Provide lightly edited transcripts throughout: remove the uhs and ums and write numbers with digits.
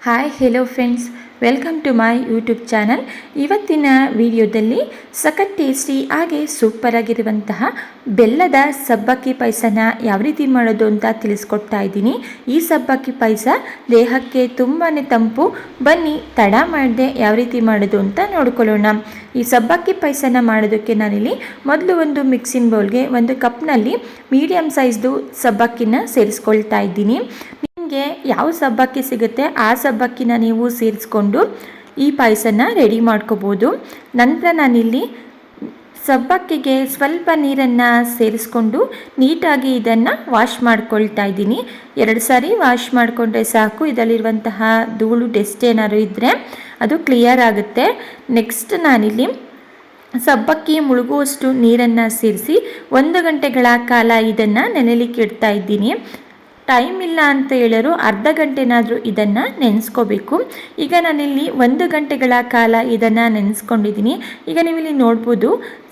Hi hello friends, welcome to my YouTube channel. ಇವತ್ತಿನ ವಿಡಿಯೋದಲ್ಲಿ ಸಖತ್ ಟೇಸ್ಟಿ ಹಾಗೆ ಸೂಪರ್ ಆಗಿರುವಂತಹ ಬೆಲ್ಲದ ಸಬ್ಬಕ್ಕಿ ಪಾಯಸನ ಯಾವ ರೀತಿ ಮಾಡೋದು ಅಂತ ತಿಳಿಸ್ಕೊಡ್ತಾ ಇದ್ದೀನಿ. ಈ ಸಬ್ಬಕ್ಕಿ ಪಾಯಸ ದೇಹಕ್ಕೆ ತುಂಬಾ ತಂಪು. ಬನ್ನಿ ತಡ ಮಾಡದೆ ಯಾವ ರೀತಿ ಮಾಡೋದು ಅಂತ ನೋಡ್ಕೊಳ್ಳೋಣ. ಈ ಸಬ್ಬಕ್ಕಿ ಪಾಯಸನ ಮಾಡೋದಕ್ಕೆ ನಾನಿಲ್ಲಿ ಮೊದಲು ಒಂದು ಮಿಕ್ಸಿಂಗ್ ಬೌಲ್ಗೆ ಒಂದು ಕಪ್ನಲ್ಲಿ ಮೀಡಿಯಮ್ ಸೈಜ್ದು ಸಬ್ಬಕ್ಕಿನ ಸೇರಿಸ್ಕೊಳ್ತಾ ಇದ್ದೀನಿ. ನಿಮಗೆ ಯಾವ ಸಬ್ಬಕ್ಕಿ ಸಿಗುತ್ತೆ ಆ ಸಬ್ಬಕ್ಕಿನ ನೀವು ಸೇರಿಸ್ಕೊಂಡು ಈ ಪಾಯಸನ ರೆಡಿ ಮಾಡ್ಕೋಬೋದು. ನಂತರ ನಾನಿಲ್ಲಿ ಸಬ್ಬಕ್ಕಿಗೆ ಸ್ವಲ್ಪ ನೀರನ್ನು ಸೇರಿಸ್ಕೊಂಡು ನೀಟಾಗಿ ಇದನ್ನು ವಾಶ್ ಮಾಡ್ಕೊಳ್ತಾ ಇದ್ದೀನಿ. 2 ಸಾರಿ ವಾಶ್ ಮಾಡಿಕೊಂಡ್ರೆ ಸಾಕು. ಇದರಲ್ಲಿರುವಂತಹ ಧೂಳು ಡಸ್ಟ್ ಏನಾದ್ರು ಇದ್ದರೆ ಅದು ಕ್ಲಿಯರ್ ಆಗುತ್ತೆ. ನೆಕ್ಸ್ಟ್ ನಾನಿಲ್ಲಿ ಸಬ್ಬಕ್ಕಿ ಮುಳುಗುವಷ್ಟು ನೀರನ್ನು ಸೇರಿಸಿ 1 ಗಂಟೆಗಳ ಕಾಲ ಇದನ್ನು ನೆನೆಲಿಕ್ಕೆ ಇಡ್ತಾ ಇದ್ದೀನಿ. ಟೈಮ್ ಇಲ್ಲ ಅಂತ ಹೇಳೋರು ಅರ್ಧ ಗಂಟೆನಾದರೂ ಇದನ್ನು ನೆನೆಸ್ಕೋಬೇಕು. ಈಗ ನಾನಿಲ್ಲಿ 1 ಗಂಟೆಗಳ ಕಾಲ ಇದನ್ನು ನೆನೆಸ್ಕೊಂಡಿದ್ದೀನಿ. ಈಗ ನೀವಿಲ್ಲಿ ನೋಡ್ಬೋದು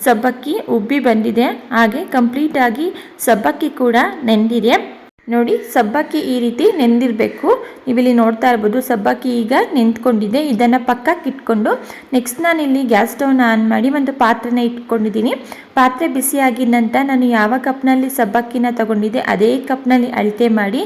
ಸಬ್ಬಕ್ಕಿ ಉಬ್ಬಿ ಬಂದಿದೆ, ಹಾಗೆ ಕಂಪ್ಲೀಟಾಗಿ ಸಬ್ಬಕ್ಕಿ ಕೂಡ ನೆಂದಿದೆ. ನೋಡಿ, ಸಬ್ಬಕ್ಕಿ ಈ ರೀತಿ ನೆಂದಿರಬೇಕು. ನೀವಿಲ್ಲಿ ನೋಡ್ತಾ ಇರ್ಬೋದು ಸಬ್ಬಕ್ಕಿ ಈಗ ನೆಂದ್ಕೊಂಡಿದೆ. ಇದನ್ನು ಪಕ್ಕಕ್ಕೆ ಇಟ್ಕೊಂಡು ನೆಕ್ಸ್ಟ್ ನಾನಿಲ್ಲಿ ಗ್ಯಾಸ್ ಸ್ಟವ್ನ ಆನ್ ಮಾಡಿ ಒಂದು ಪಾತ್ರೆನ ಇಟ್ಕೊಂಡಿದ್ದೀನಿ. ಪಾತ್ರೆ ಬಿಸಿಯಾಗಿದ ನಂತರ ನಾನು ಯಾವ ಕಪ್ನಲ್ಲಿ ಸಬ್ಬಕ್ಕಿನ ತಗೊಂಡಿದ್ದೆ ಅದೇ ಕಪ್ನಲ್ಲಿ ಅಳತೆ ಮಾಡಿ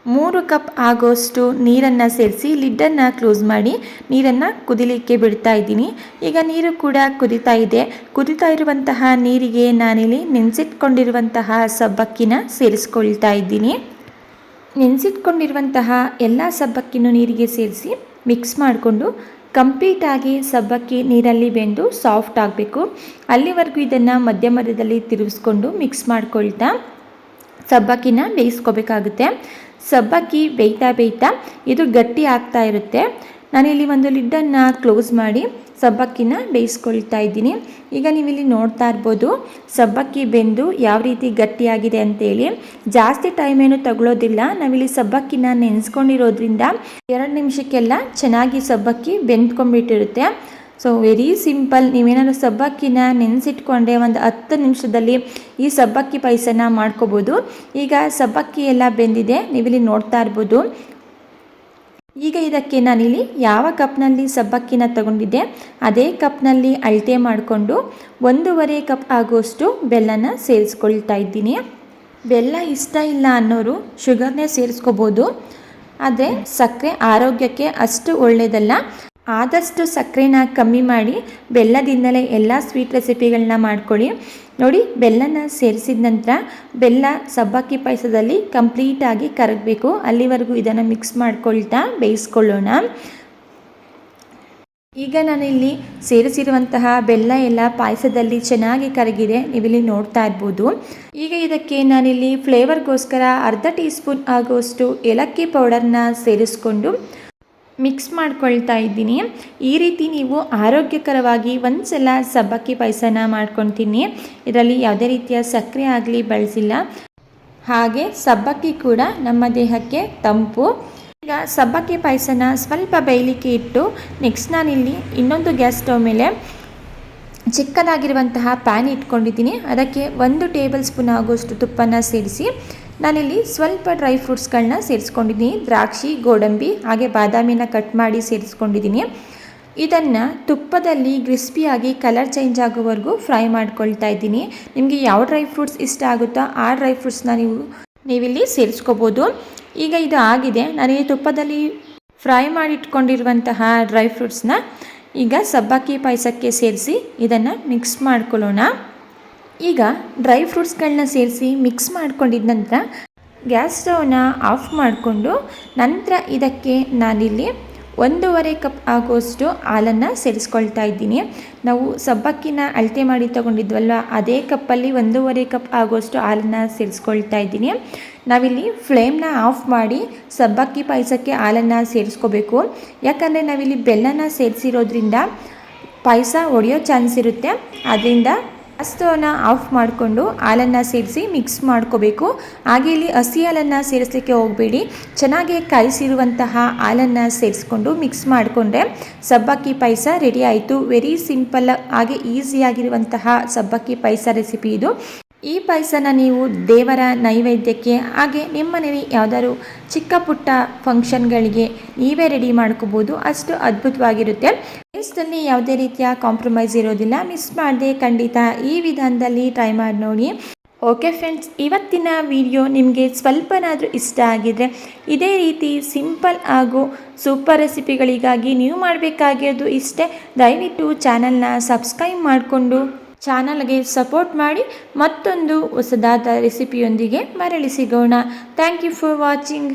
3 ಕಪ್ ಆಗೋಷ್ಟು ನೀರನ್ನು ಸೇರಿಸಿ ಲಿಡ್ಡನ್ನು ಕ್ಲೋಸ್ ಮಾಡಿ ನೀರನ್ನು ಕುದಿಲಿಕ್ಕೆ ಬಿಡ್ತಾ ಇದ್ದೀನಿ. ಈಗ ನೀರು ಕೂಡ ಕುದೀತಾ ಇದೆ. ಕುದೀತಾ ಇರುವಂತಹ ನೀರಿಗೆ ನಾನಿಲ್ಲಿ ನೆನೆಸಿಟ್ಕೊಂಡಿರುವಂತಹ ಸಬ್ಬಕ್ಕಿನ ಸೇರಿಸ್ಕೊಳ್ತಾ ಇದ್ದೀನಿ. ನೆನೆಸಿಟ್ಕೊಂಡಿರುವಂತಹ ಎಲ್ಲ ಸಬ್ಬಕ್ಕಿನೂ ನೀರಿಗೆ ಸೇರಿಸಿ ಮಿಕ್ಸ್ ಮಾಡಿಕೊಂಡು ಕಂಪ್ಲೀಟಾಗಿ ಸಬ್ಬಕ್ಕಿ ನೀರಲ್ಲಿ ಬೆಂದು ಸಾಫ್ಟ್ ಆಗಬೇಕು. ಅಲ್ಲಿವರೆಗೂ ಇದನ್ನು ಮಧ್ಯದಲ್ಲಿ ತಿರುಗಿಸ್ಕೊಂಡು ಮಿಕ್ಸ್ ಮಾಡ್ಕೊಳ್ತಾ ಸಬ್ಬಕ್ಕಿನ ಬೇಯಿಸ್ಕೋಬೇಕಾಗುತ್ತೆ. ಸಬ್ಬಕ್ಕಿ ಬೇಯ್ತಾ ಇದು ಗಟ್ಟಿ ಆಗ್ತಾ ಇರುತ್ತೆ. ನಾನಿಲ್ಲಿ ಒಂದು ಲಿಡ್ಡನ್ನು ಕ್ಲೋಸ್ ಮಾಡಿ ಸಬ್ಬಕ್ಕಿನ ಬೇಯಿಸ್ಕೊಳ್ತಾ ಇದ್ದೀನಿ. ಈಗ ನೀವಿಲ್ಲಿ ನೋಡ್ತಾ ಇರ್ಬೋದು ಸಬ್ಬಕ್ಕಿ ಬೆಂದು ಯಾವ ರೀತಿ ಗಟ್ಟಿಯಾಗಿದೆ ಅಂತೇಳಿ. ಜಾಸ್ತಿ ಟೈಮ್ ಏನು ತಗೊಳ್ಳೋದಿಲ್ಲ. ನಾವಿಲ್ಲಿ ಸಬ್ಬಕ್ಕಿನ ನೆನೆಸ್ಕೊಂಡಿರೋದ್ರಿಂದ 2 ನಿಮಿಷಕ್ಕೆಲ್ಲ ಚೆನ್ನಾಗಿ ಸಬ್ಬಕ್ಕಿ ಬೆಂದ್ಕೊಂಡ್ಬಿಟ್ಟಿರುತ್ತೆ. So very simple. ನೀವೇನಾದ್ರು ಸಬ್ಬಕ್ಕಿನ ನೆನೆಸಿಟ್ಕೊಂಡ್ರೆ ಒಂದು 10 ನಿಮಿಷದಲ್ಲಿ ಈ ಸಬ್ಬಕ್ಕಿ ಪಾಯಸನ ಮಾಡ್ಕೋಬೋದು. ಈಗ ಸಬ್ಬಕ್ಕಿ ಎಲ್ಲ ಬೆಂದಿದೆ, ನೀವಿಲ್ಲಿ ನೋಡ್ತಾ ಇರ್ಬೋದು. ಈಗ ಇದಕ್ಕೆ ನಾನಿಲ್ಲಿ ಯಾವ ಕಪ್ನಲ್ಲಿ ಸಬ್ಬಕ್ಕಿನ ತಗೊಂಡಿದ್ದೆ ಅದೇ ಕಪ್ನಲ್ಲಿ ಅಳತೆ ಮಾಡಿಕೊಂಡು 1.5 ಕಪ್ ಆಗೋಷ್ಟು ಬೆಲ್ಲನ ಸೇರಿಸ್ಕೊಳ್ತಾ ಇದ್ದೀನಿ. ಬೆಲ್ಲ ಇಷ್ಟ ಇಲ್ಲ ಅನ್ನೋರು ಶುಗರ್ನೇ ಸೇರಿಸ್ಕೋಬೋದು, ಆದರೆ ಸಕ್ಕರೆ ಆರೋಗ್ಯಕ್ಕೆ ಅಷ್ಟು ಒಳ್ಳೆಯದಲ್ಲ. ಆದಷ್ಟು ಸಕ್ಕರೆನ ಕಮ್ಮಿ ಮಾಡಿ ಬೆಲ್ಲದಿಂದಲೇ ಎಲ್ಲ ಸ್ವೀಟ್ ರೆಸಿಪಿಗಳನ್ನ ಮಾಡ್ಕೊಳ್ಳಿ. ನೋಡಿ, ಬೆಲ್ಲನ ಸೇರಿಸಿದ ನಂತರ ಬೆಲ್ಲ ಸಬ್ಬಕ್ಕಿ ಪಾಯಸದಲ್ಲಿ ಕಂಪ್ಲೀಟಾಗಿ ಕರಗಬೇಕು. ಅಲ್ಲಿವರೆಗೂ ಇದನ್ನು ಮಿಕ್ಸ್ ಮಾಡ್ಕೊಳ್ತಾ ಬೇಯಿಸ್ಕೊಳ್ಳೋಣ. ಈಗ ನಾನಿಲ್ಲಿ ಸೇರಿಸಿರುವಂತಹ ಬೆಲ್ಲ ಎಲ್ಲ ಪಾಯಸದಲ್ಲಿ ಚೆನ್ನಾಗಿ ಕರಗಿದೆ, ನೀವಿಲ್ಲಿ ನೋಡ್ತಾ ಇರ್ಬೋದು. ಈಗ ಇದಕ್ಕೆ ನಾನಿಲ್ಲಿ ಫ್ಲೇವರ್ಗೋಸ್ಕರ ಅರ್ಧ ಟೀ ಸ್ಪೂನ್ ಆಗೋಷ್ಟು ಏಲಕ್ಕಿ ಪೌಡರ್ನ ಸೇರಿಸ್ಕೊಂಡು ಮಿಕ್ಸ್ ಮಾಡ್ಕೊಳ್ತಾ ಇದ್ದೀನಿ. ಈ ರೀತಿ ನೀವು ಆರೋಗ್ಯಕರವಾಗಿ ಒಂದ್ಸಲ ಸಬ್ಬಕ್ಕಿ ಪಾಯಸನ ಮಾಡ್ಕೊತೀನಿ. ಇದರಲ್ಲಿ ಯಾವುದೇ ರೀತಿಯ ಸಕ್ಕರೆ ಆಗಲಿ ಬಳಸಿಲ್ಲ. ಹಾಗೆ ಸಬ್ಬಕ್ಕಿ ಕೂಡ ನಮ್ಮ ದೇಹಕ್ಕೆ ತಂಪು. ಈಗ ಸಬ್ಬಕ್ಕಿ ಪಾಯಸನ ಸ್ವಲ್ಪ ಬೇಯಲಿಕ್ಕೆ ಇಟ್ಟು ನೆಕ್ಸ್ಟ್ ನಾನಿಲ್ಲಿ ಇನ್ನೊಂದು ಗ್ಯಾಸ್ ಸ್ಟವ್ ಮೇಲೆ ಚಿಕ್ಕದಾಗಿರುವಂತಹ ಪ್ಯಾನ್ ಇಟ್ಕೊಂಡಿದ್ದೀನಿ. ಅದಕ್ಕೆ 1 ಟೇಬಲ್ ಸ್ಪೂನ್ ಆಗೋಷ್ಟು ತುಪ್ಪನ ಸೇರಿಸಿ ನಾನಿಲ್ಲಿ ಸ್ವಲ್ಪ ಡ್ರೈ ಫ್ರೂಟ್ಸ್ಗಳನ್ನ ಸೇರಿಸ್ಕೊಂಡಿದ್ದೀನಿ. ದ್ರಾಕ್ಷಿ, ಗೋಡಂಬಿ ಹಾಗೆ ಬಾದಾಮಿನ ಕಟ್ ಮಾಡಿ ಸೇರಿಸ್ಕೊಂಡಿದ್ದೀನಿ. ಇದನ್ನು ತುಪ್ಪದಲ್ಲಿ ಕ್ರಿಸ್ಪಿಯಾಗಿ ಕಲರ್ ಚೇಂಜ್ ಆಗೋವರೆಗೂ ಫ್ರೈ ಮಾಡ್ಕೊಳ್ತಾ ಇದ್ದೀನಿ. ನಿಮಗೆ ಯಾವ ಡ್ರೈ ಫ್ರೂಟ್ಸ್ ಇಷ್ಟ ಆಗುತ್ತೋ ಆ ಡ್ರೈ ಫ್ರೂಟ್ಸ್ನ ನೀವಿಲ್ಲಿ ಸೇರಿಸ್ಕೋಬೋದು. ಈಗ ಇದು ಆಗಿದೆ. ನಾನಿಲ್ಲಿ ತುಪ್ಪದಲ್ಲಿ ಫ್ರೈ ಮಾಡಿಟ್ಕೊಂಡಿರುವಂತಹ ಡ್ರೈ ಫ್ರೂಟ್ಸ್ನ ಈಗ ಸಬ್ಬಕ್ಕಿ ಪಾಯಸಕ್ಕೆ ಸೇರಿಸಿ ಇದನ್ನು ಮಿಕ್ಸ್ ಮಾಡ್ಕೊಳ್ಳೋಣ. ಈಗ ಡ್ರೈ ಫ್ರೂಟ್ಸ್ಗಳನ್ನ ಸೇರಿಸಿ ಮಿಕ್ಸ್ ಮಾಡ್ಕೊಂಡಿದ ನಂತರ ಗ್ಯಾಸ್ ಸ್ಟವ್ನ ಆಫ್ ಮಾಡಿಕೊಂಡು ನಂತರ ಇದಕ್ಕೆ ನಾನಿಲ್ಲಿ 1.5 ಕಪ್ ಆಗೋಷ್ಟು ಹಾಲನ್ನು ಸೇರಿಸ್ಕೊಳ್ತಾ ಇದ್ದೀನಿ. ನಾವು ಸಬ್ಬಕ್ಕಿನ ಅಳತೆ ಮಾಡಿ ತಗೊಂಡಿದ್ವಲ್ವ ಅದೇ ಕಪ್ಪಲ್ಲಿ 1.5 ಕಪ್ ಆಗೋಷ್ಟು ಹಾಲನ್ನು ಸೇರಿಸ್ಕೊಳ್ತಾ ಇದ್ದೀನಿ. ನಾವಿಲ್ಲಿ ಫ್ಲೇಮ್ನ ಆಫ್ ಮಾಡಿ ಸಬ್ಬಕ್ಕಿ ಪಾಯಸಕ್ಕೆ ಹಾಲನ್ನು ಸೇರಿಸ್ಕೋಬೇಕು. ಯಾಕಂದರೆ ನಾವಿಲ್ಲಿ ಬೆಲ್ಲನ ಸೇರಿಸಿರೋದ್ರಿಂದ ಪಾಯಸ ಒಡೆಯೋ ಚಾನ್ಸ್ ಇರುತ್ತೆ. ಆದ್ದರಿಂದ ಸ್ಟವ್ನ ಆಫ್ ಮಾಡಿಕೊಂಡು ಹಾಲನ್ನು ಸೇರಿಸಿ ಮಿಕ್ಸ್ ಮಾಡ್ಕೋಬೇಕು. ಹಾಗೆ ಇಲ್ಲಿ ಹಸಿ ಹಾಲನ್ನು ಸೇರಿಸಲಿಕ್ಕೆ ಹೋಗಬೇಡಿ. ಚೆನ್ನಾಗಿ ಕಾಯಿಸಿರುವಂತಹ ಹಾಲನ್ನು ಸೇರಿಸ್ಕೊಂಡು ಮಿಕ್ಸ್ ಮಾಡಿಕೊಂಡ್ರೆ ಸಬ್ಬಕ್ಕಿ ಪಾಯಸ ರೆಡಿ ಆಯಿತು. ವೆರಿ ಸಿಂಪಲ್ ಹಾಗೆ ಈಸಿಯಾಗಿರುವಂತಹ ಸಬ್ಬಕ್ಕಿ ಪಾಯಸ ರೆಸಿಪಿ ಇದು. ಈ ಪಾಯಸನ ನೀವು ದೇವರ ನೈವೇದ್ಯಕ್ಕೆ ಹಾಗೆ ನಿಮ್ಮ ಮನೇಲಿ ಯಾವುದಾದ್ರು ಚಿಕ್ಕ ಪುಟ್ಟ ಫಂಕ್ಷನ್ಗಳಿಗೆ ನೀವೇ ರೆಡಿ ಮಾಡ್ಕೋಬೋದು. ಅಷ್ಟು ಅದ್ಭುತವಾಗಿರುತ್ತೆ. ಟೇಸ್ಟಲ್ಲಿ ಯಾವುದೇ ರೀತಿಯ ಕಾಂಪ್ರಮೈಸ್ ಇರೋದಿಲ್ಲ. ಮಿಸ್ ಮಾಡದೆ ಖಂಡಿತ ಈ ವಿಧಾನದಲ್ಲಿ ಟ್ರೈ ಮಾಡಿ ನೋಡಿ. ಓಕೆ ಫ್ರೆಂಡ್ಸ್, ಇವತ್ತಿನ ವಿಡಿಯೋ ನಿಮಗೆ ಸ್ವಲ್ಪನಾದರೂ ಇಷ್ಟ ಆಗಿದರೆ ಇದೇ ರೀತಿ ಸಿಂಪಲ್ ಹಾಗೂ ಸೂಪರ್ ರೆಸಿಪಿಗಳಿಗಾಗಿ ನೀವು ಮಾಡಬೇಕಾಗಿರೋದು ಇಷ್ಟೇ. ದಯವಿಟ್ಟು ಚಾನಲ್ನ ಸಬ್ಸ್ಕ್ರೈಬ್ ಮಾಡಿಕೊಂಡು ಚಾನಲ್ಗೆ ಸಪೋರ್ಟ್ ಮಾಡಿ. ಮತ್ತೊಂದು ಹೊಸದಾದ ರೆಸಿಪಿಯೊಂದಿಗೆ ಮರಳಿ ಸಿಗೋಣ. Thank you for watching.